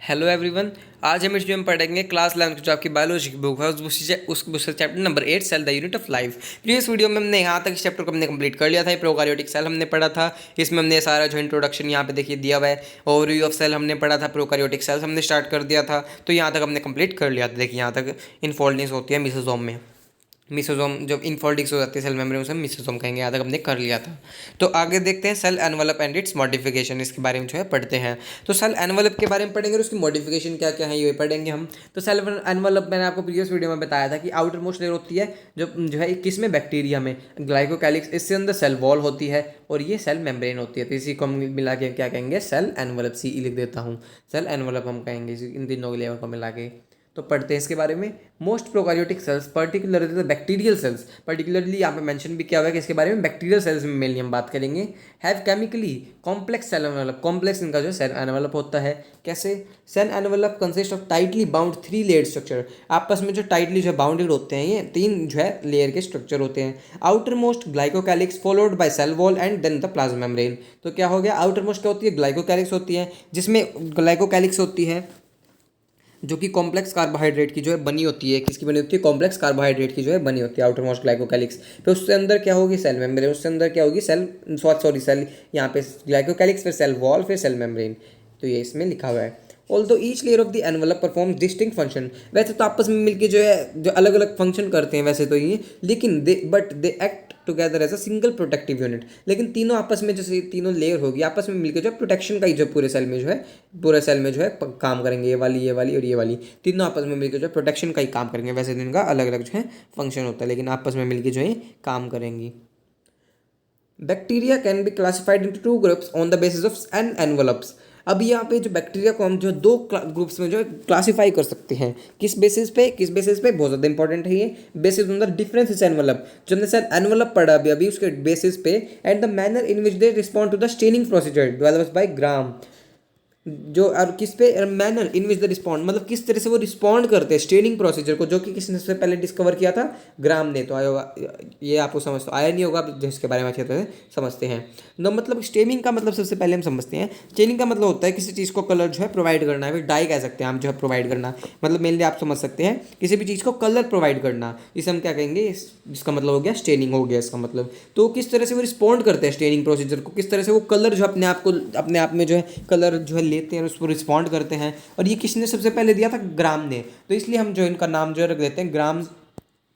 Hello everyone. आज हम इस वीडियो में पढ़ेंगे क्लास 11 की जो आपकी बायोलॉजी की बुक है उसका chapter number 8 cell the unit of life. Previous video में हमने यहाँ तक इस चैप्टर को हमने कंप्लीट कर लिया था। प्रोकार्योटिक सेल हमने पढ़ा था। इसमें हमने सारा जो इंट्रोडक्शन यहाँ पे देखिए दिया हुआ है। ओवरव्यू ऑफ सेल हमने पढ़ा था। प्रोकार्योटिक सेल्स हमने स्टार्ट कर दिया था, तो यहाँ तक हमने कंप्लीट कर लिया था। देखिए यहाँ तक इनफोल्डिंग्स होती है मिसोजोम में। मिसोजोम जब इनफोल्डिंग्स हो जाती है सेल मेम्ब्रेन उसे मिसोजोम कहेंगे। यहाँ तक हमने कर लिया था। तो आगे देखते हैं cell envelope and its modification, इसके बारे में जो है पढ़ते हैं। तो सेल एनवलप के बारे में पढ़ेंगे और उसकी मॉडिफिकेशन क्या क्या है ये पढ़ेंगे हम। तो सेल एनवलप मैंने आपको प्रीवियस वीडियो में बताया था कि आउटर मोस्ट लेयर होती है जो है किस में, बैक्टीरिया में, ग्लाइकोकैलिक्स, इससे अंदर सेल वॉल होती है और ये सेल मेम्ब्रेन होती है। तो इसी को हम मिला के क्या कहेंगे, सेल एनवलप। सी लिख देता हूँ, सेल एनवलप हम कहेंगे इन तीनों लेयर को मिला के। तो पढ़ते हैं इसके बारे में। Most prokaryotic cells particularly bacterial cells, particularly यहाँ पे मेंशन भी किया हुआ है कि इसके बारे में बैक्टीरियल सेल्स में मेनली हम बात करेंगे। Have chemically complex cell envelope, complex इनका जो सेल एनवलप होता है। कैसे? Cell envelope consist of tightly bound 3 layer structure. आपस में जो टाइटली जो बाउंडेड होते हैं ये 3 जो है लेयर के स्ट्रक्चर होते हैं। Outermost glycocalyx followed by cell wall and then the plasma membrane. तो क्या हो गया, आउटर मोस्ट क्या होती है, ग्लाइकोकैलिक्स होती है, जिसमें ग्लाइकोकैलिक्स होती है जो कि कॉम्प्लेक्स कार्बोहाइड्रेट की जो है बनी होती है। किसकी बनी होती है? कॉम्प्लेक्स कार्बोहाइड्रेट की जो है बनी होती है आउटर मोस्ट ग्लाइकोकैलिक्स। फिर उसके अंदर क्या होगी, सेल मेम्ब्रेन। उसके अंदर क्या होगी, सेल यहाँ पे ग्लाइकोकैलिक्स, फिर सेल वॉल, फिर सेल मेम्ब्रेन। तो ये इसमें लिखा हुआ है। Although each layer of the envelope perform distinct function. वैसे तो आपस में मिलकर जो है जो अलग अलग फंक्शन करते हैं वैसे तो ये, लेकिन they act together as a single protective unit. लेकिन तीनों आपस में जैसे तीनों लेयर होगी आपस में मिलकर जो प्रोटेक्शन का ही जो पूरे सेल में जो है काम करेंगे। ये वाली और ये वाली तीनों आपस में मिलकर जो प्रोटेक्शन का ही काम करेंगे। वैसे तो इनका अलग अलग जो है फंक्शन होता है, लेकिन आपस में मिलकर जो है काम करेंगी। Bacteria can be classified into 2 groups on the basis of an envelopes. अब यहाँ पे जो बैक्टीरिया को हम जो 2 ग्रुप्स में जो है क्लासीफाई कर सकते हैं। किस बेसिस पे? बहुत ज़्यादा इंपॉर्टेंट है ये। बेसिस ऑन द डिफरेंस इस एनवलप, जो हमने सर एनवलप पढ़ा अभी उसके बेसिस पे, and the manner in which they respond to the staining procedure developed by Gram. जो और किस पे, manner in which the respond, मतलब किस तरह से वो रिस्पॉन्ड करते हैं स्टेनिंग प्रोसीजर को, जो कि किसने सबसे पहले डिस्कवर किया था? ग्राम ने। तो आया होगा ये, आपको समझ तो आया नहीं होगा, आप जिसके बारे में अच्छे तरह से समझते हैं। तो मतलब स्टेनिंग का मतलब सबसे पहले हम समझते हैं। स्टेनिंग का मतलब होता है किसी चीज़ को कलर जो है प्रोवाइड करना है, डाई कह सकते हैं हम जो है प्रोवाइड करना। मतलब मेनली आप समझ सकते हैं किसी भी चीज़ को कलर प्रोवाइड करना, इसे हम क्या कहेंगे, इसका मतलब हो गया स्टेनिंग हो गया इसका मतलब। तो किस तरह से वो रिस्पॉन्ड करते हैं स्टेनिंग प्रोसीजर को, किस तरह से वो कलर जो अपने आप में जो है कलर जो है लेते हैं, उसको रिस्पॉन्ड करते हैं। और ये किसने सबसे पहले दिया था? ग्राम ने। तो इसलिए हम जो इनका नाम जो रख देते हैं ग्राम।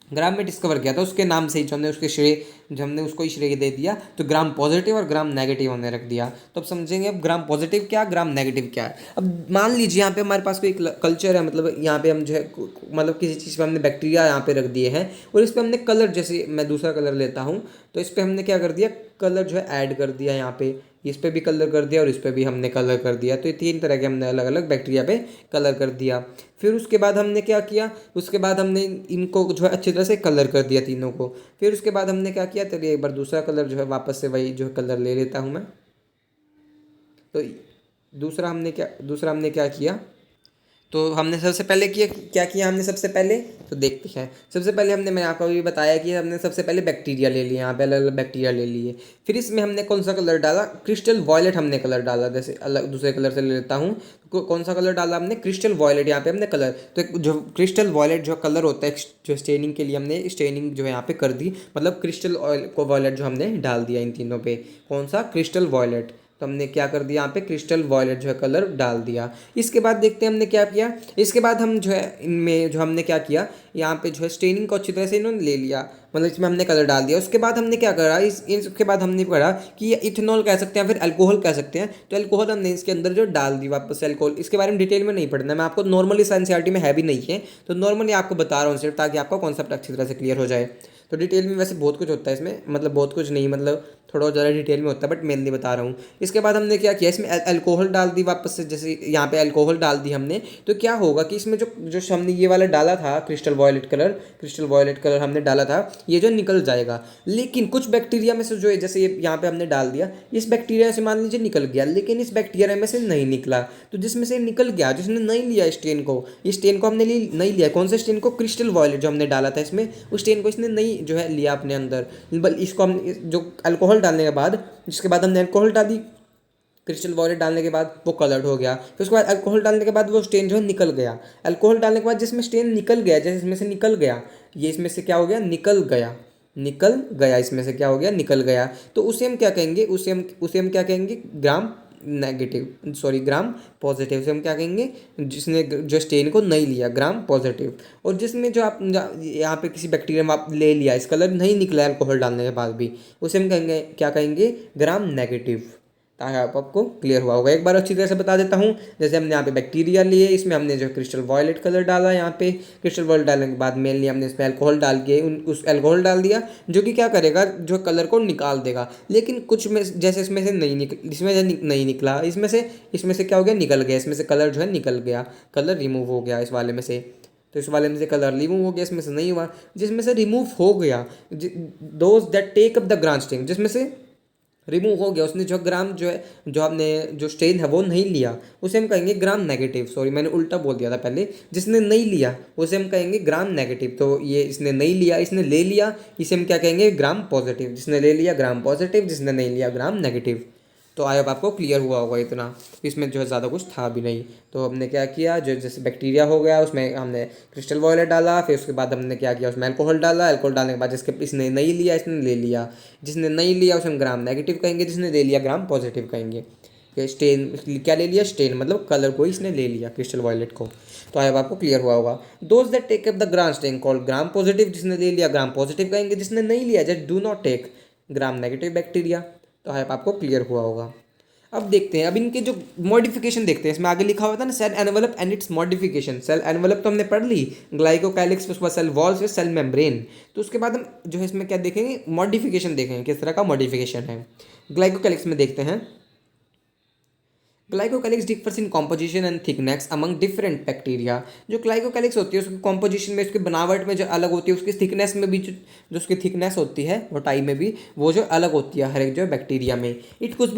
ग्राम में डिस्कवर किया था, उसके नाम से ही जो हमने उसके श्रेय, जो हमने उसको ही श्रेय दे दिया। तो ग्राम पॉजिटिव और ग्राम नेगेटिव हमने रख दिया। तो अब समझेंगे अब ग्राम पॉजिटिव क्या, ग्राम नेगेटिव क्या है। अब मान लीजिए यहाँ पे हमारे पास कोई कल्चर है, मतलब यहाँ पे हम जो है मतलब किसी चीज़ पे हमने बैक्टीरिया यहाँ पे रख दिए हैं और इस पर हमने कलर, जैसे मैं दूसरा कलर लेता हूँ तो इस पर हमने क्या कर दिया, कलर जो है ऐड कर दिया। यहाँ पे इस पे भी कलर कर दिया और इस पे भी हमने कलर कर दिया। तो ये 3 तरह के हमने अलग अलग बैक्टीरिया पे कलर कर दिया। फिर उसके बाद हमने क्या किया, उसके बाद हमने इनको जो है अच्छी तरह से कलर कर दिया तीनों को। फिर उसके बाद हमने क्या किया, चलिए एक बार दूसरा कलर जो है वापस से वही जो है कलर ले लेता हूँ मैं। तो दूसरा हमने क्या किया, तो हमने सबसे पहले क्या किया हमने सबसे पहले, तो देखते हैं। सबसे पहले मैंने आपको अभी बताया कि हमने सबसे पहले बैक्टीरिया ले लिए, यहाँ पे अलग अलग बैक्टीरिया ले लिए। फिर इसमें हमने कौन सा कलर डाला, क्रिस्टल वॉयलेट हमने कलर डाला। जैसे अलग दूसरे कलर से ले लेता हूँ, कौन सा कलर डाला हमने, क्रिस्टल वॉयलेट यहाँ पे हमने कलर। तो जो क्रिस्टल वॉयलेट जो कलर होता है जो स्टेनिंग के लिए, हमने स्टेनिंग जो है यहाँ पे कर दी, मतलब क्रिस्टल ऑयल को वॉयलेट जो हमने डाल दिया इन तीनों पे। कौन सा? Crystal violet. तो हमने क्या कर दिया यहाँ पे, क्रिस्टल वॉयलेट जो है कलर डाल दिया। इसके बाद देखते हैं हमने क्या किया। इसके बाद हम जो है इनमें जो हमने क्या किया, यहाँ पे जो है स्टेनिंग को अच्छी तरह से इन्होंने ले लिया, मतलब इसमें हमने कलर डाल दिया। उसके बाद हमने क्या करा, इसके बाद हमने पढ़ा कि ये इथेनॉल कह सकते हैं, फिर अल्कोहल कह सकते हैं। तो अल्कोहल हमने इसके अंदर जो डाल दी वापस से अल्कोहल। इसके बारे में डिटेल में नहीं पढ़ना, मैं आपको नॉर्मली एनसीईआरटी में है भी नहीं है, तो नॉर्मली आपको बता रहा हूँ सिर्फ, ताकि आपका कॉन्सेप्ट अच्छी तरह से क्लियर हो जाए। तो डिटेल में वैसे बहुत कुछ होता है इसमें, मतलब बहुत कुछ नहीं, मतलब थोड़ा ज़्यादा डिटेल में होता है, बट मेनली बता रहा हूँ। इसके बाद हमने क्या किया, इसमें अल्कोहल डाल दी वापस से। जैसे यहाँ पे अल्कोहल डाल दी हमने, तो क्या होगा कि इसमें जो जो हमने ये वाला डाला था क्रिस्टल वॉयलेट कलर हमने डाला था, ये जो निकल जाएगा। लेकिन कुछ बैक्टीरिया में से जो है, जैसे ये यहाँ पे हमने डाल दिया, इस बैक्टीरिया से मान लीजिए निकल गया, लेकिन इस बैक्टीरिया में से नहीं निकला। तो जिसमें से निकल गया, जिसने नहीं लिया स्टेन को, इस स्टेन को हमने नहीं लिया। कौन से स्टेन को? क्रिस्टल वॉयलेट जो हमने डाला था इसमें, उस स्टेन को इसने नहीं जो है लिया अपने अंदर। इसको हम जो अल्कोहल डालने के बाद, जिसके बाद हमने अल्कोहल डाली, क्रिस्टल वॉयलेट डालने के बाद वो कलर्ड हो गया, फिर उसके बाद अल्कोहल डालने के बाद वो स्टेन जो है निकल गया। अल्कोहल डालने के बाद जिसमें स्टेन निकल गया, जैसे इसमें से निकल गया, ये इसमें से क्या हो गया, निकल गया, निकल गया, इसमें से क्या हो गया, निकल गया। तो उसे हम क्या कहेंगे, उसे हम क्या कहेंगे, gram negative, sorry gram positive. से हम क्या कहेंगे, जिसने जो स्टेन को नहीं लिया, ग्राम पॉजिटिव। और जिसमें जो आप यहाँ पे किसी बैक्टीरिया में आप ले लिया, इस कलर नहीं निकला अल्कोहल डालने के बाद भी, उसे हम कहेंगे, क्या कहेंगे, ग्राम नेगेटिव। ताकि आपको क्लियर हुआ होगा। एक बार अच्छी तरह से बता देता हूँ। जैसे हमने यहाँ पे बैक्टीरिया लिए, इसमें हमने जो क्रिस्टल वॉयलेट कलर डाला, यहाँ पे क्रिस्टल वॉयलेट डालने के बाद मेनली हमने इसमें अल्कोहल डाल के उस अल्कोहल डाल दिया, जो कि क्या करेगा, जो कलर को निकाल देगा। लेकिन कुछ में जैसे इसमें से नहीं निकला, इसमें से क्या हो गया, निकल गया, इसमें से कलर जो है निकल गया, कलर रिमूव हो गया इस वाले में से। तो इस वाले में से कलर रिमूव हो गया, इसमें से नहीं हुआ। जिसमें से रिमूव हो गया, those that take up the Gram stain, जिसमें से रिमूव हो गया, उसने जो ग्राम जो है, जो आपने जो स्टेन है वो नहीं लिया, उसे हम कहेंगे ग्राम नेगेटिव। सॉरी मैंने उल्टा बोल दिया था पहले, जिसने नहीं लिया उसे हम कहेंगे ग्राम नेगेटिव। तो ये इसने नहीं लिया, इसने ले लिया, इसे हम क्या कहेंगे, ग्राम पॉजिटिव। जिसने ले लिया ग्राम पॉजिटिव, जिसने नहीं लिया ग्राम नेगेटिव। तो आई होप आपको क्लियर हुआ होगा इतना। इसमें जो है ज़्यादा कुछ था भी नहीं। तो हमने क्या किया, जो जैसे बैक्टीरिया हो गया उसमें हमने क्रिस्टल वॉयलेट डाला, फिर उसके बाद हमने क्या किया, उसमें अल्कोहल डाला, अल्कोहल डालने के बाद इसने नहीं लिया, इसने ले लिया, जिसने नहीं लिया उसे हम ग्राम नेगेटिव कहेंगे, जिसने ले लिया ग्राम पॉजिटिव कहेंगे। स्टेन क्या ले लिया, स्टेन मतलब कलर को इसने ले लिया, क्रिस्टल वॉयलेट को। तो आई आपको क्लियर हुआ होगा। Those that take up the Gram stain called Gram positive, जिसने ले लिया ग्राम पॉजिटिव कहेंगे, जिसने नहीं लिया just do not take Gram negative bacteria. तो आई आपको क्लियर हुआ होगा। अब देखते हैं, अब इनके जो मॉडिफिकेशन देखते हैं। इसमें आगे लिखा हुआ था ना, cell envelope and its modification. Cell envelope तो हमने पढ़ ली, ग्लाइकोकैलिक्स, उसके बाद सेल वॉल्स, फिर सेल मेम्ब्रेन। तो उसके बाद हम जो है इसमें क्या देखेंगे, मॉडिफिकेशन देखेंगे, किस तरह का मॉडिफिकेशन है। ग्लाइकोकैलिक्स में देखते हैं, glycocalyx differs in composition and thickness among different bacteria. जो ग्लाइकोकैलिक्स होती है उसकी कॉम्पोजिशन में, उसकी बनावट में जो अलग होती है, उसकी थिकनेस में भी जो उसकी थिकनेस होती है, मोटाई में भी वो जो अलग होती है हर एक जो बैक्टीरिया में। It could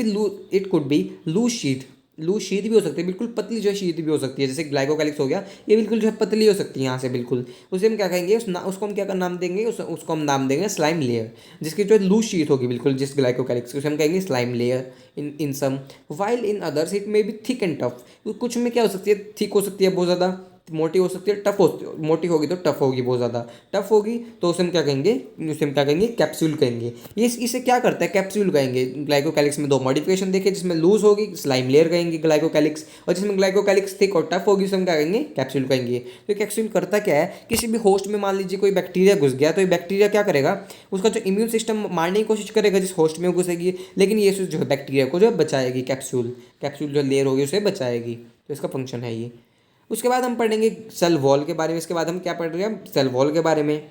be loose sheet भी हो सकती है, बिल्कुल पतली जो शीट भी हो सकती है। जैसे ग्लाइकोकैलिक्स हो गया, ये बिल्कुल जो है पतली हो सकती है यहाँ से बिल्कुल। उसे हम क्या कहेंगे, उसको हम क्या नाम देंगे, उसको हम नाम देंगे स्लाइम लेयर। जिसकी जो लूज शीट होगी बिल्कुल, जिस ग्लाइकोकैलिक्स उसे हम कहेंगे slime layer in some, while in others it may be thick and tough. कुछ में क्या हो सकती है, थिक हो सकती है बहुत ज़्यादा, मोटी हो सकती है, टफ हो, मोटी होगी तो टफ होगी बहुत ज़्यादा, टफ होगी तो उसे हम क्या कहेंगे, कैप्सूल कहेंगे। ये इसे क्या करता है, कैप्सूल कहेंगे। ग्लाइकोकैलिक्स में दो मॉडिफिकेशन देखे, जिसमें लूज होगी स्लाइम लेयर कहेंगे ग्लाइकोकैलिक्स, और जिसमें ग्लाइकोकैलिक्स थिक और टफ होगी उसे हम क्या कहेंगे, कैप्सूल कहेंगे। तो कैप्सूल करता क्या है, किसी भी होस्ट में मान लीजिए कोई बैक्टीरिया घुस गया, तो ये बैक्टीरिया क्या करेगा, उसका जो इम्यून सिस्टम मारने की कोशिश करेगा जिस होस्ट में घुसेगी, लेकिन ये जो है बैक्टीरिया को जो है बचाएगी, कैप्सूल जो लेयर होगी उसे बचाएगी। तो इसका फंक्शन है ये। उसके बाद हम पढ़ेंगे सेल वॉल के बारे में। इसके बाद हम क्या पढ़ रहे हैं, सेल वॉल के बारे में।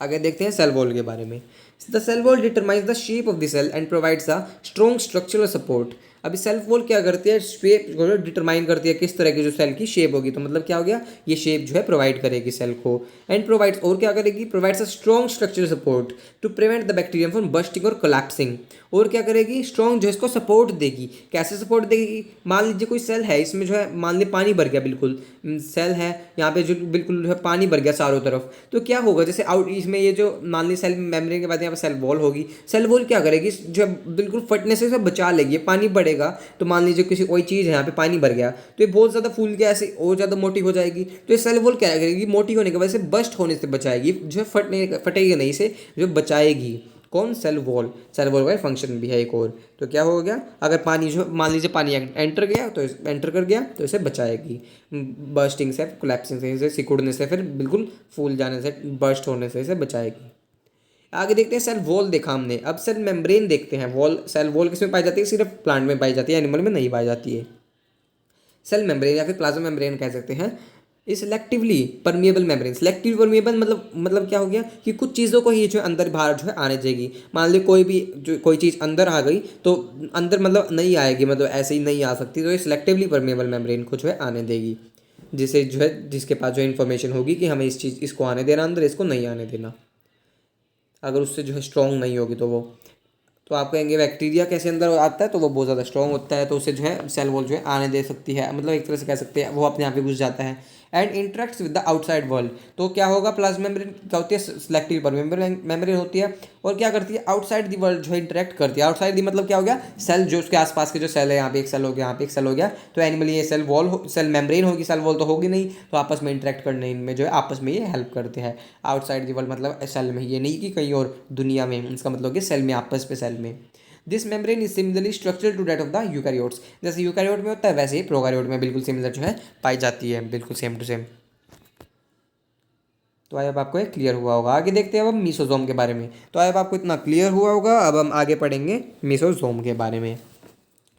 आगे देखते हैं सेल वॉल के बारे में। The cell wall determines the shape of the cell and provides a strong structural support. अभी सेल वॉल क्या करती है, शेप को डिटरमाइन करती है, किस तरह की जो सेल की शेप होगी। तो मतलब क्या हो गया, ये शेप जो है प्रोवाइड करेगी सेल को। एंड प्रोवाइड्स, और क्या करेगी, provides a strong structural support to prevent the bacterium from bursting और कोलैप्सिंग। और क्या करेगी, स्ट्रॉन्ग जो है इसको सपोर्ट देगी। कैसे सपोर्ट देगी, मान लीजिए कोई सेल है, इसमें जो है मान लीजिए पानी भर गया, बिल्कुल सेल है यहाँ पे जो बिल्कुल जो है पानी भर गया चारों तरफ, तो क्या होगा, जैसे आउट इसमें ये जो मान लीजिए सेल मेम्ब्रेन के बाद यहाँ पे सेल वॉल होगी, सेल वॉल क्या करेगी, जो है बिल्कुल फटने से इसे बचा लेगी। ये पानी बढ़ेगा तो मान लीजिए किसी कोई चीज़ है यहाँ पे पानी भर गया, तो ये बहुत ज़्यादा फूल के ऐसे और ज़्यादा मोटी हो जाएगी। तो ये सेल वॉल क्या करेगी, मोटी होने की वजह से बस्ट होने से बचाएगी, जो है फटेगी नहीं, से जो बचाएगी। कौन, सेल वॉल। सेल वॉल का फंक्शन भी है एक और। तो क्या हो गया, अगर पानी जो मान लीजिए पानी एंटर गया तो एंटर कर गया तो इसे बचाएगी बर्स्टिंग से, कोलैप्सिंग से, इसे सिकुड़ने से, फिर बिल्कुल फूल जाने से, बर्स्ट होने से इसे बचाएगी। आगे देखते हैं सेल वॉल देखा हमने, अब सेल मेम्ब्रेन देखते हैं। सेल वॉल किसमें पाई जाती है, सिर्फ प्लांट में पाई जाती है, एनिमल में नहीं पाई जाती है। सेल मेम्ब्रेन या फिर प्लाज्मा मेम्ब्रेन कह सकते हैं। Selectively permeable membrane, selective permeable मतलब क्या हो गया कि कुछ चीज़ों को ही जो अंदर बाहर जो है आने देगी। मान ली कोई चीज़ अंदर आ गई तो अंदर मतलब नहीं आएगी, मतलब ऐसे ही नहीं आ सकती, तो ये सिलेक्टिवली परमिएबल मेम्ब्रेन को जो है आने देगी, जिसे जो है जिसके पास जो इन्फॉर्मेशन होगी कि हमें इसको आने देना अंदर, इसको नहीं आने देना, अगर उससे जो है स्ट्रॉन्ग नहीं होगी तो वो। तो आप कहेंगे बैक्टीरिया कैसे अंदर आता है, तो वो बहुत ज़्यादा स्ट्रॉन्ग होता है, तो उसे जो है सेल वॉल जो है आने दे सकती है, मतलब एक तरह से कह सकते हैं वो अपने आप ही घुस जाता है। And interacts with the outside world, तो क्या होगा, प्लाज्मा मेम्ब्रेन क्या होती है, सिलेक्टिव पर मेम्ब्रेन होती है, और क्या करती है, आउटसाइड दी वर्ल्ड जो है इंटरेक्ट करती है। आउटसाइड दी मतलब क्या हो गया, सेल जो उसके आसपास के जो सेल है, यहाँ पे एक सेल हो गया, यहाँ पे एक सेल हो गया, तो एनिमल ये सेल वॉल सेल मेम्ब्रेन होगी, सेल वॉल तो होगी नहीं, तो आपस में इंटरेक्ट करने इनमें जो है आपस में ये हेल्प करते हैं। आउटसाइड दी वर्ल्ड मतलब सेल में, ये नहीं कि कहीं और दुनिया में, इसका मतलब कि सेल में, आपस में सेल में। This membrane is similarly structural to that of the eukaryotes, जैसे यूकैरियोट में होता है वैसे ही प्रोकैरियोट में बिल्कुल सिमिलर जो है पाई जाती है, बिल्कुल सेम टू सेम। तो आई अब आपको एक क्लियर हुआ होगा। आगे देखते हैं अब हम मीसोजोम के बारे में। तो आई अब आपको इतना क्लियर हुआ होगा, अब हम आगे पढ़ेंगे मीसोजोम के बारे में।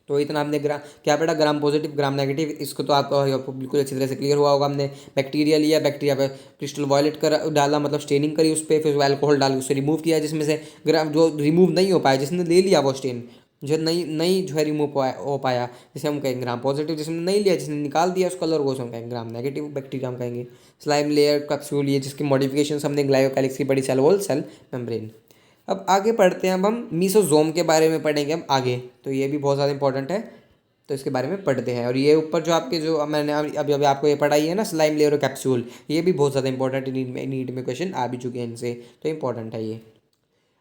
तो इतना हमने क्या पढ़ा, ग्राम पॉजिटिव ग्राम नेगेटिव, इसको तो आपको बिल्कुल अच्छी तरह से क्लियर हुआ होगा। हमने बैक्टीरिया लिया, बैक्टीरिया पे क्रिस्टल वॉयलेट कर डाला, मतलब स्टेनिंग करी उस पर, फिर अल्कोहल डाल के उससे रिमूव किया, जिसमें से ग्राम जो रिमूव नहीं हो पाया, जिसने ले लिया वो स्टेन जो नहीं नहीं जो है रिमूव हो पाया, जिसे हम कहेंगे ग्राम पॉजिटिव। जिसने नहीं लिया, जिसने निकाल दिया उस कलर को, हम कहेंगे ग्राम नेगेटिव बैक्टीरिया हम कहेंगे। स्लाइम लेयर कैप्सूल, ये जिसकी मॉडिफिकेशन हमने ग्लाइकोकैलिक्स की बड़ी, सेल वॉल सेल मेम्ब्रेन। अब आगे पढ़ते हैं, अब हम मीसोजोम के बारे में पढ़ेंगे हम आगे, तो ये भी बहुत ज़्यादा इंपॉर्टेंट है, तो इसके बारे में पढ़ते हैं। और ये ऊपर जो आपके जो मैंने अभी अभी आपको ये पढ़ाई है ना, स्लाइम लेयर और कैप्सूल, ये भी बहुत ज़्यादा इंपॉर्टेंट है, नीट में क्वेश्चन आ भी चुके हैं इनसे, तो इंपॉर्टेंट है ये।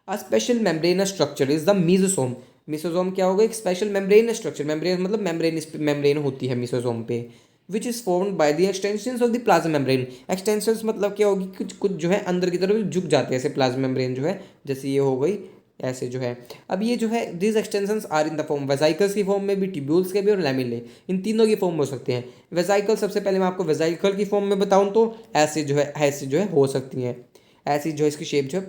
A special membranous structure is the mesosome. Mesosome क्या होगा, एक स्पेशल मेम्ब्रेनस स्ट्रक्चर, मेम्ब्रेन मतलब मेम्ब्रेन होती है मीसोसोम पे, which is formed by the extensions of the plasma membrane. Extensions मतलब क्या होगी, कुछ कुछ जो है अंदर की तरफ झुक जाते हैं, ऐसे प्लाज्मा मेम्ब्रेन जो है, जैसे ये हो गई ऐसे जो है। अब ये जो है this extensions are in the form, vesicles की फॉर्म में भी, ट्यूब्यूल्स के भी और लैमिले, इन तीनों की फॉर्म हो सकते हैं। वेसाइकल सबसे पहले मैं आपको वेसाइकल की फॉर्म में बताऊं तो ऐसे जो है, ऐसे जो है हो सकती हैं, ऐसी जो इसकी शेप जो है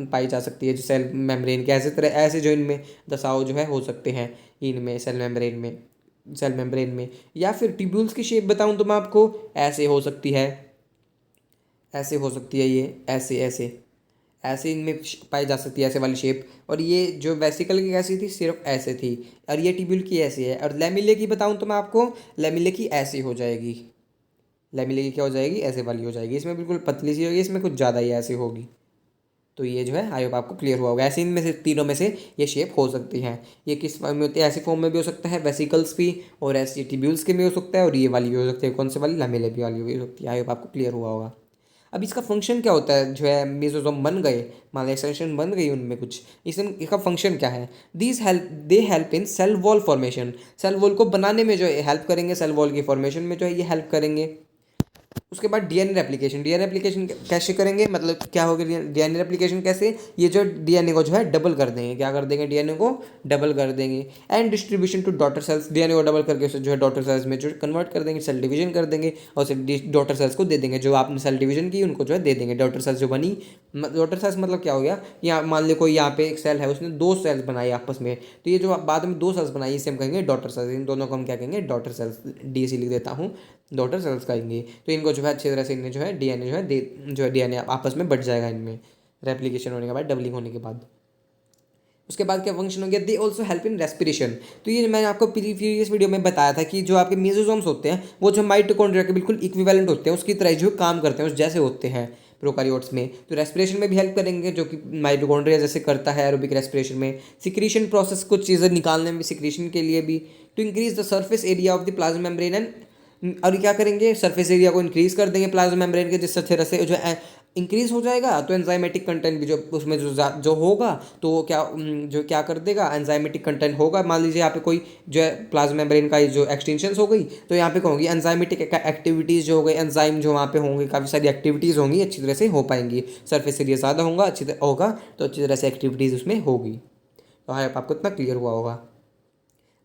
पाई जा सकती है, जो सेल मेम्ब्रेन के ऐसे तरह, ऐसे जो इनमें दसाव जो है हो सकते हैं इनमें सेल मेम्ब्रेन में। या फिर ट्यूब्यूल्स की शेप बताऊं तो मैं आपको ऐसे हो सकती है, ऐसे हो सकती है, ये ऐसे ऐसे ऐसे इनमें पाई जा सकती है, ऐसे वाली शेप। और ये जो वेसिकल की कैसी थी, सिर्फ ऐसे थी, और ये ट्यूब्यूल की ऐसी है। और लेमिले की बताऊं तो मैं आपको, लेमिले की ऐसी हो जाएगी, लेमिले की क्या हो जाएगी, ऐसे वाली हो जाएगी, इसमें बिल्कुल पतली सी होगी, इसमें कुछ ज़्यादा ही ऐसी होगी। तो ये जो है आई होप आपको क्लियर हुआ होगा। ऐसे इनमें से तीनों में से ये शेप हो सकती है। ये किस फॉर्म में होती है, ऐसी फॉर्म में भी हो सकता है, वेसिकल्स भी, और ऐसी ट्यूब्यूल्स के भी हो सकता है, और ये वाली भी हो सकती है, कौन से वाली, लेमिले भी वाली भी हो सकती है। आई होप आपको क्लियर हुआ होगा। अब इसका फंक्शन क्या होता है, जो है मेसोसोम बन गए, मान लो एक्सटेंशन बन गई उनमें कुछ, इसका फंक्शन क्या है, they help in cell wall formation, cell wall को बनाने में जो है हेल्प करेंगे, सेल वॉल की फॉर्मेशन में जो है ये हेल्प करेंगे। उसके बाद डीएनए रेप्लिकेशन, डीएनए रेप्लिकेशन कैसे करेंगे, मतलब क्या होगा डीएनए रेप्लिकेशन कैसे, ये जो डीएनए को जो है डबल कर देंगे, क्या कर देंगे, डीएनए को डबल कर देंगे। And distribution to daughter cells, DNA को डबल करके उसे जो है डॉटर सेल्स में जो कन्वर्ट कर देंगे, सेल डिवीजन कर देंगे, और उसे डॉटर सेल्स को दे देंगे, जो आपने सेल डिवीजन की उनको जो है दे देंगे डॉटर सेल्स जो बनी। डॉटर सेल्स मतलब क्या हो गया, यहाँ मान लो कोई यहाँ पे एक सेल है, उसने दो सेल्स बनाई आपस में, तो ये जो बाद में दो सेल्स बनाई, इसे हम कहेंगे डॉटर सेल्स, इन दोनों को हम क्या कहेंगे, डॉटर सेल्स, डी सी लिख देता हूँ, डॉटर सेल्स कहेंगे। तो इनको जो है अच्छी तरह से इनमें जो है डीएनए जो है डीएनए आपस में बढ़ जाएगा, इनमें रेप्लिकेशन होने के बाद, डबलिंग होने के बाद। उसके बाद क्या फंक्शन हो गया, they also help in respiration. तो ये मैंने आपको प्रीवियस वीडियो में बताया था कि जो आपके मेसोसोम्स होते हैं वो जो माइटोकॉन्ड्रिया के बिल्कुल इक्विवेलेंट होते हैं, उसकी तरह जो काम करते हैं, उस जैसे होते हैं प्रोकैरियोट्स में। तो रेस्पिरेशन में भी हेल्प करेंगे, जो कि माइटोकॉन्ड्रिया जैसे करता है एरोबिक रेस्पिरेशन में। सिक्रीशन प्रोसेस, कुछ चीज़ें निकालने में, सिक्रीशन के लिए भी। To increase the surface area of the plasma membrane and, और क्या करेंगे, सरफेस एरिया को इंक्रीज कर देंगे प्लाज्मा मेम्ब्रेन के, जिससे अच्छे तरह से जो इंक्रीज हो जाएगा, तो एंजाइमेटिक कंटेंट भी जो उसमें जो होगा, तो वो क्या जो क्या कर देगा, एंजाइमेटिक कंटेंट होगा। मान लीजिए यहाँ पे कोई जो है प्लाज्मा मेम्ब्रेन का जो एक्सटेंशन हो गई, तो यहाँ पे कहूँगी एंजाइमेटिक एक्टिविटीज़ जो हो गई, एंजाइम जो वहाँ पे होंगे, काफ़ी सारी एक्टिविटीज़ होंगी, अच्छी तरह से हो पाएंगी। सरफेस एरिया ज़्यादा होगा, अच्छी तरह होगा, तो अच्छी तरह से एक्टिविटीज़ उसमें होगी। तो हाँ, आपको इतना क्लियर हुआ होगा।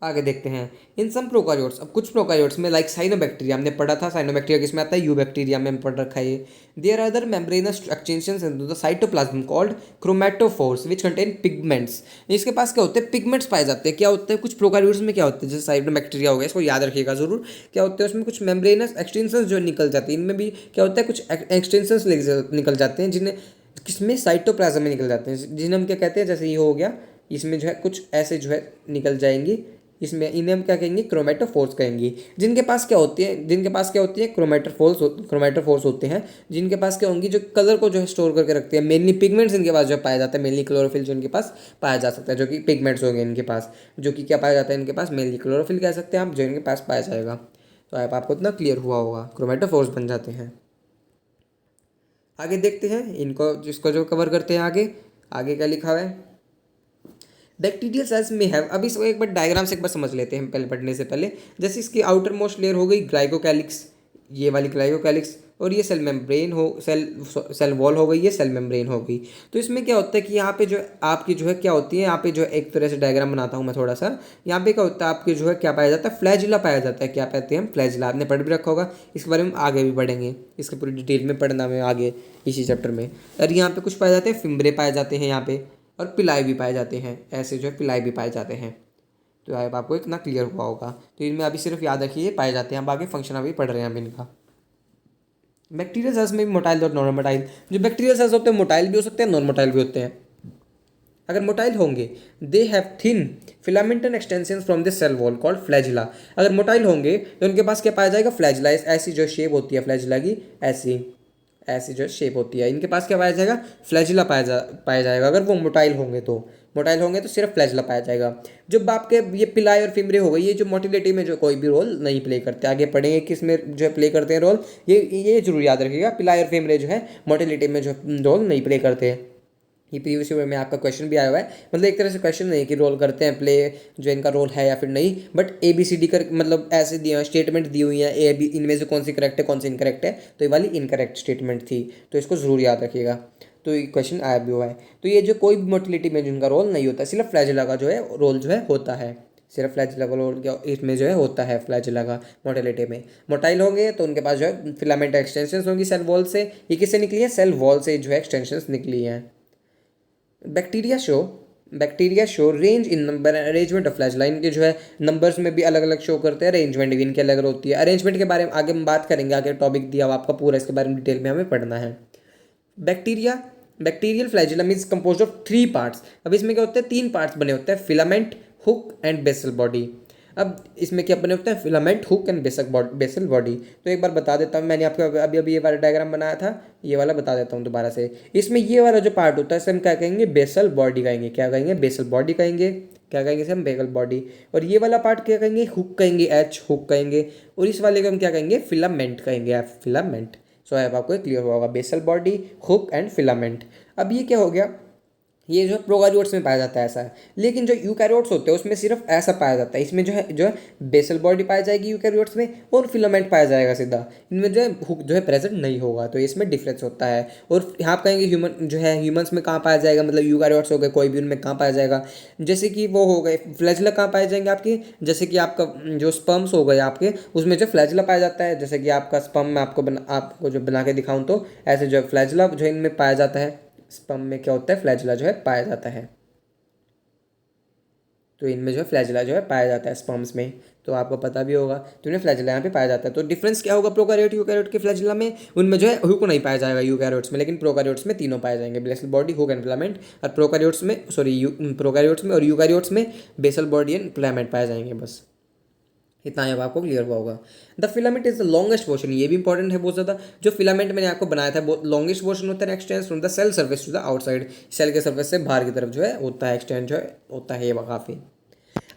आगे देखते हैं, इन सम प्रोकैरियोट्स, अब कुछ प्रोकैरियोट्स में लाइक साइनोबैक्टीरिया हमने पढ़ा था, साइनोबैक्टीरिया किसमें आता है, यूबैक्टीरिया में पढ़ रखा है ये। There are other membranous extensions into the cytoplasm called chromatophores which contain pigments. इसके पास क्या होते हैं, पिगमेंट्स पाए जाते हैं। क्या होते हैं, कुछ प्रोकैरियोट्स में क्या होते हैं, जैसे साइनोबैक्टीरिया हो गया, इसको याद रखिएगा जरूर। क्या होते हैं उसमें, कुछ मेम्ब्रेनस एक्सटेंशंस जो निकल जाते हैं, इनमें भी क्या होता है, कुछ एक्सटेंशंस निकल जाते हैं, जिन्हें किसमें, साइटोप्लाज्म में निकल जाते हैं, जिन्हें हम क्या कहते हैं, जैसे ये हो गया, इसमें जो है कुछ ऐसे जो है निकल जाएंगी, इसमें इन्हें हम क्या कहेंगे, क्रोमेटोफोर्स कहेंगे। जिनके पास क्या होती है, क्रोमेटोफोर्स होते हैं, जिनके पास क्या होंगी, जो कलर को जो है स्टोर करके रखते हैं। मेनली पिगमेंट्स इनके पास जो पाया जाता है, मेनली क्लोरोफिल जो इनके पास पाया जा सकता है, जो कि पिगमेंट्स होंगे इनके पास, जो कि क्या पाया जाता है इनके पास, मेनली क्लोरोफिल कह सकते हैं आप, जो इनके पास पाया जाएगा। तो आपको इतना क्लियर हुआ होगा, क्रोमेटोफोर्स बन जाते हैं। आगे देखते हैं इनको, जिसको जो कवर करते हैं आगे। आगे क्या लिखा हुआ है, बैक्टीरियल सेल्स में है। अब इसको एक बार डायग्राम से एक बार समझ लेते हैं पहले पढ़ने से पहले। जैसे इसकी आउटर मोस्ट लेयर हो गई ग्लाइकोकैलिक्स, ये वाली ग्लाइकोकैलिक्स, और ये सेल मेम्ब्रेन हो, सेल वॉल हो गई, ये सेल मेम्ब्रेन हो गई। तो इसमें क्या होता है कि यहाँ पे जो आपकी जो है क्या होती है, यहाँ पे जो एक तरह से डायग्राम बनाता हूँ मैं थोड़ा सा। यहाँ पे क्या होता है आपके जो है क्या पाया जाता है, फ्लैजिला पाया जाता है। क्या पाते हैं हम, फ्लैजिला। आपने पढ़ भी रखा होगा, इसके बारे में आगे भी पढ़ेंगे, इसके पूरी डिटेल में पढ़ना में आगे इसी चैप्टर में। और यहाँ पे कुछ पाए जाते हैं, फिम्बरे पाए जाते हैं यहाँ पे, और पिलाई भी पाए जाते हैं, ऐसे जो है पिलाई भी पाए जाते हैं। तो अब आपको इतना क्लियर हुआ होगा। तो इनमें अभी सिर्फ याद रखिए पाए जाते हैं, अब आगे फंक्शन अभी पढ़ रहे हैं हम इनका। बैक्टीरियल सेल्स में भी मोटाइल और नॉन मोटाइल, जो बैक्टीरियल सेल्स होते हैं मोटाइल भी हो सकते हैं, नॉन मोटाइल भी होते हैं। अगर मोटाइल होंगे, they have thin filamental extension from the cell wall called flagella. अगर मोटाइल होंगे तो उनके पास क्या पाया जाएगा, फ्लैजिला। ऐसी जो शेप होती है फ्लैजिला की, ऐसी जो शेप होती है, इनके पास क्या पाया जाएगा, फ्लैजिला पाया जाएगा। अगर वो मोटाइल होंगे तो सिर्फ फ्लैजिला पाया जाएगा। जब आपके ये पिलाई और फिमरे हो गई, ये जो मोटिलिटी में जो कोई भी रोल नहीं प्ले करते, आगे पढ़ेंगे किस में जो प्ले करते हैं रोल, ये जरूर याद रखिएगा, पिलाई और फिमरे जो है मोटिलिटी में जो रोल नहीं प्ले करते हैं। ये प्रीवियस ईयर में आपका क्वेश्चन भी आया हुआ है, मतलब एक तरह से क्वेश्चन नहीं कि रोल करते हैं प्ले, जो इनका रोल है या फिर नहीं, बट ABCD कर मतलब ऐसे दिए हुए स्टेटमेंट दी हुई है, A B, इनमें से कौन सी करेक्ट है कौन सी इनकरेक्ट है, तो ये वाली इनकरेक्ट स्टेटमेंट थी, तो इसको जरूर याद रखिएगा। तो ये क्वेश्चन आया भी हुआ है। तो ये जो कोई भी मोटिलिटी में जिनका रोल नहीं होता, सिर्फ फ्लैजिला का जो है रोल जो है होता है, सिर्फ फ्लैजिला का रोल क्या इसमें जो है होता है, फ्लैजिला का मोटिलिटी में। मोटाइल होंगे तो उनके पास जो है फिलामेंट एक्सटेंशन होंगी सेल वॉल से। ये किससे निकली है, सेल वॉल से जो है एक्सटेंशन निकली है। Bacteria show range in number arrangement of flagella. इनके जो है नंबर्स में भी अलग अलग शो करते हैं, अरेंजमेंट भी इनकी अलग अलग होती है। अरेंजमेंट के बारे में आगे हम बात करेंगे, आगे टॉपिक दिया हुआ आपका पूरा, इसके बारे में डिटेल में हमें पढ़ना है। Bacterial flagellum is composed of 3 parts. अब इसमें क्या होता है, 3 पार्ट्स बने होते हैं, filament, hook and basal body. अब इसमें क्या बने होते हैं, filament, hook and basal body. तो एक बार बता देता हूँ, मैंने आपको अभी अभी ये वाला डायग्राम बनाया था, ये वाला बता देता हूँ दोबारा से। इसमें ये वाला जो पार्ट होता है इसे हम क्या कहेंगे, बेसल बॉडी कहेंगे। क्या कहेंगे, बेसल बॉडी कहेंगे। क्या कहेंगे इसे हम, बेसल बॉडी। और ये वाला पार्ट क्या कहेंगे, हुक कहेंगे, हुक कहेंगे। और इस वाले को हम क्या कहेंगे, फिलामेंट कहेंगे, फिलामेंट। सो अब आपको क्लियर होगा, basal body, hook and filament. अब ये क्या हो गया, ये जो प्रोकारियोट्स में पाया जाता है ऐसा है। लेकिन जो यूकैरियोट्स होते हैं उसमें सिर्फ ऐसा पाया जाता है, इसमें जो है बेसल बॉडी पाई जाएगी यूकैरियोट्स में, और फिलामेंट पाया जाएगा सीधा। इनमें जो है हुक जो है प्रेजेंट नहीं होगा, तो इसमें डिफरेंस होता है। और यहाँ आप कहेंगे ह्यूमन जो है, ह्यूमंस में कहाँ पाया जाएगा, मतलब यूकैरियोट्स हो गए कोई भी, उनमें कहाँ पाया जाएगा, जैसे कि वो हो गए फ्लैजिला कहाँ पाए जाएंगे आपके, जैसे कि आपका जो स्पर्म्स हो गए आपके, उसमें जो फ्लैजिला पाया जाता है। जैसे कि आपका स्पर्म में आपको जो बना के दिखाऊँ तो ऐसे जो फ्लैजिला जो इनमें पाया जाता है, स्पर्म में क्या होता है, फ्लैजिला जो है पाया जाता है। तो इनमें जो है फ्लैजिला जो है पाया जाता है स्पर्म्स में, तो आपको पता भी होगा, तो इन्हें फ्लैजिला यहाँ पे पाया जाता है। तो डिफरेंस क्या होगा प्रोकैरियोट यूकैरियोट के फ्लैजिला में, उनमें जो है हुक नहीं पाया जाएगा यूकैरियोट्स में, लेकिन प्रोकैरियोट्स में तीनों पाए जाएंगे, basal body, hook and filament. और प्रोकैरियोट्स में और यूकैरियोट्स में बेसल बॉडी एंड फिलामेंट पाए जाएंगे। बस इतना अब आपको क्लियर हुआ होगा। The filament is the longest portion, ये भी इंपॉर्टेंट है बहुत ज़्यादा। जो फिलामेंट मैंने आपको बनाया था बहुत लॉन्गेस्ट पोर्शन होता है, extend from the cell surface to the outside, cell के सर्फेस से बाहर की तरफ जो है होता है, एक्सटेंड जो है होता है ये काफ़ी।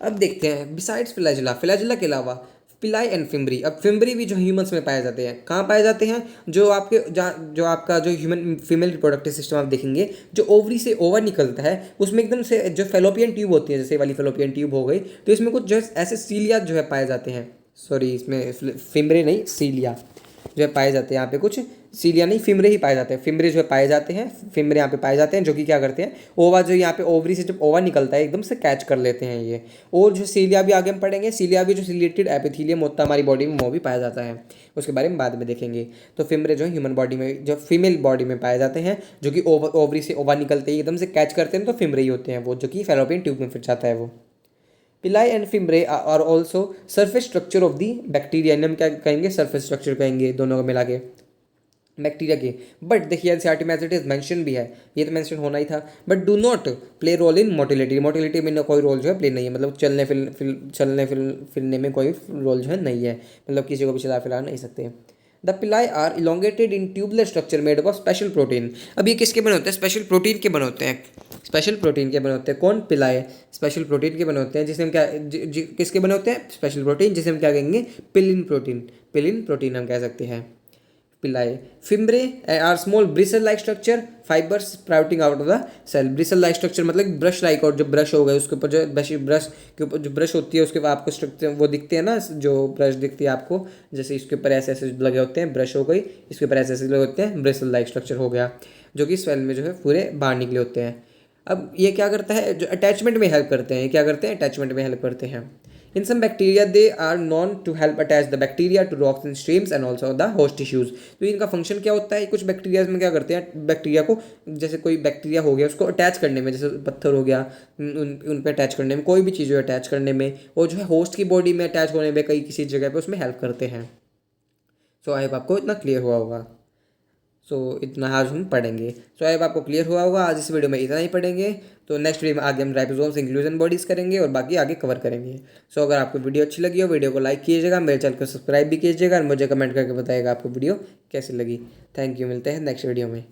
अब देखते हैं बिसाइड्स फ्लैजिला, फ्लैजिला के अलावा पिलाई एंड फिम्बरी। अब फिम्बरी भी जो ह्यूमंस में पाए जाते हैं, कहाँ पाए जाते हैं, जो आपका जो ह्यूमन फीमेल रिप्रोडक्टिव सिस्टम आप देखेंगे, जो ओवरी से ओवर निकलता है, उसमें एकदम से जो फेलोपियन ट्यूब होती है, जैसे वाली फेलोपियन ट्यूब हो गई, तो इसमें कुछ जो है ऐसे सीलिया जो है पाए जाते हैं, सॉरी इसमें फिम्बरे नहीं सीलिया जो है पाए जाते हैं। यहाँ पे कुछ सीलिया नहीं, फिमरे ही पाए जाते हैं, फिमरे जो है पाए जाते हैं, फिमरे यहाँ पे पाए जाते हैं, जो कि क्या करते हैं, ओवा जो यहाँ पे ओवरी से जब ओवा निकलता है एकदम से कैच कर लेते हैं ये। और जो सीलिया भी आगे हम पढ़ेंगे, सीलिया भी जो सिलेटेड एपिथीलियम होता है हमारी बॉडी में, वो भी पाया जाता है, उसके बारे में बाद में देखेंगे। तो फिमरे जो है ह्यूमन बॉडी में, जो फीमेल बॉडी में पाए जाते हैं, जो कि ओवरी से ओवा निकलते हैं एकदम से कैच करते हैं, तो फिमरे ही होते हैं वो, जो कि फेलोपियन ट्यूब में फिर जाता है वो। Pili and fimbriae are also surface structure of the bacteria, हम क्या कहेंगे, सरफेस स्ट्रक्चर कहेंगे दोनों को मिला के। बैक्टीरिया के। बट देखिए एनसीईआरटी में एज इट इज मेंशन भी है, ये तो मेंशन होना ही था, but do not play role in motility, motility में कोई रोल जो है प्ले नहीं है, मतलब फिरने में कोई रोल जो है नहीं है, मतलब किसी को भी चला फिरा नहीं सकते। The pili are elongated in tubular structure made of special protein. अब ये किसके बने होते हैं? स्पेशल प्रोटीन के बने होते हैं, स्पेशल प्रोटीन के बने होते हैं। कौन? पिलाई स्पेशल प्रोटीन के बने होते हैं, जिसे हम क्या किसके बने होते हैं? स्पेशल प्रोटीन, जिसे हम क्या कहेंगे? पिलिन प्रोटीन, पिलिन प्रोटीन हम कह सकते हैं। Pili fimbriae are small bristle like structure, fibers sprouting out of the cell. Bristle like structure मतलब ब्रश लाइक, और जो ब्रश हो गए उसके ऊपर जो ब्रश के ऊपर जो ब्रश होती है उसके ऊपर आपको स्ट्रक्चर वो दिखते हैं ना, जो ब्रश दिखती है आपको, जैसे इसके ऊपर ऐसे ऐसे लगे होते हैं, ब्रश हो गई, इसके ऊपर ऐसे ऐसे लगे होते हैं, ब्रिसल लाइक स्ट्रक्चर हो गया, जो कि सेल में जो है पूरे बाहर निकले होते हैं। अब ये क्या करता है? जो अटैचमेंट में हेल्प करते हैं, क्या करते हैं? अटैचमेंट में हेल्प करते हैं। In some bacteria, they are known to help attach the bacteria to rocks and streams and also the host tissues. तो इनका फंक्शन क्या होता है? कुछ बैक्टीरिया में क्या करते हैं? बैक्टीरिया को, जैसे कोई बैक्टीरिया हो गया उसको अटैच करने में, जैसे पत्थर हो गया, उन पे अटैच करने में, कोई भी चीज़ अटैच करने में, और जो है होस्ट की बॉडी में अटैच होने में, कई किसी जगह पे उसमें हेल्प करते हैं। सो आई होप आपको इतना क्लियर हुआ होगा। इतना आज हम पढ़ेंगे। आई होप आपको क्लियर हुआ होगा। आज इस वीडियो में इतना ही पढ़ेंगे, तो नेक्स्ट वीडियो में आगे हम राइबोसोम्स, इंक्लूजन बॉडीज करेंगे और बाकी आगे कवर करेंगे। अगर आपको वीडियो अच्छी लगी हो, वीडियो को लाइक कीजिएगा, मेरे चैनल को सब्सक्राइब भी कीजिएगा और मुझे कमेंट करके बताइएगा आपको वीडियो कैसी लगी। थैंक यू, मिलते हैं नेक्स्ट वीडियो में।